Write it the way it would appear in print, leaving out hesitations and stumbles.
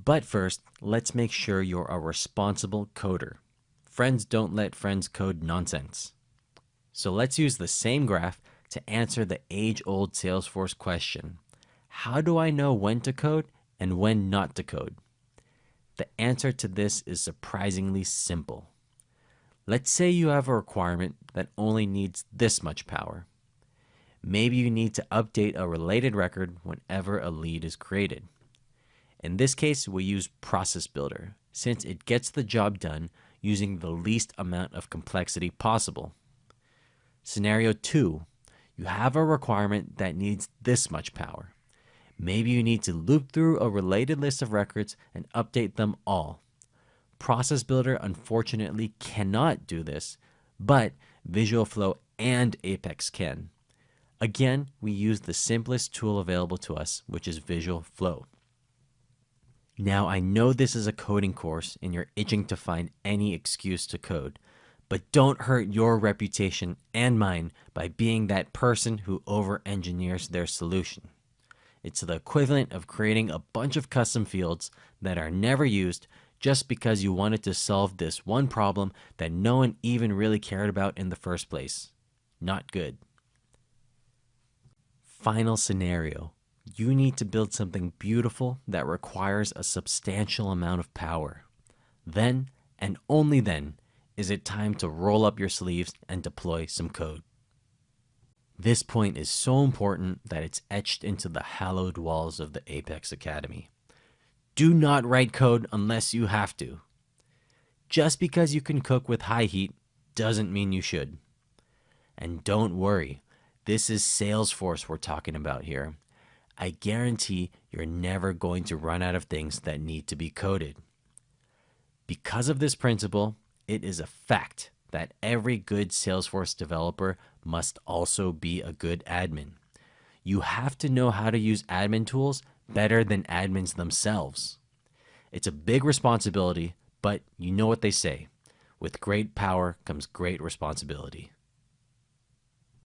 But first, let's make sure you're a responsible coder. Friends don't let friends code nonsense. So let's use the same graph to answer the age-old Salesforce question. How do I know when to code and when not to code? The answer to this is surprisingly simple. Let's say you have a requirement that only needs this much power. Maybe you need to update a related record whenever a lead is created. In this case, we use Process Builder since it gets the job done using the least amount of complexity possible. Scenario 2, you have a requirement that needs this much power. Maybe you need to loop through a related list of records and update them all. Process Builder unfortunately cannot do this, but Visual Flow and Apex can. Again, we use the simplest tool available to us, which is Visual Flow. Now, I know this is a coding course and you're itching to find any excuse to code, but don't hurt your reputation and mine by being that person who over-engineers their solution. It's the equivalent of creating a bunch of custom fields that are never used just because you wanted to solve this one problem that no one even really cared about in the first place. Not good. Final scenario. You need to build something beautiful that requires a substantial amount of power. Then, and only then, is it time to roll up your sleeves and deploy some code. This point is so important that it's etched into the hallowed walls of the Apex Academy. Do not write code unless you have to. Just because you can cook with high heat doesn't mean you should. And don't worry, this is Salesforce we're talking about here. I guarantee you're never going to run out of things that need to be coded. Because of this principle, it is a fact that every good Salesforce developer must also be a good admin. You have to know how to use admin tools better than admins themselves. It's a big responsibility, but you know what they say. With great power comes great responsibility.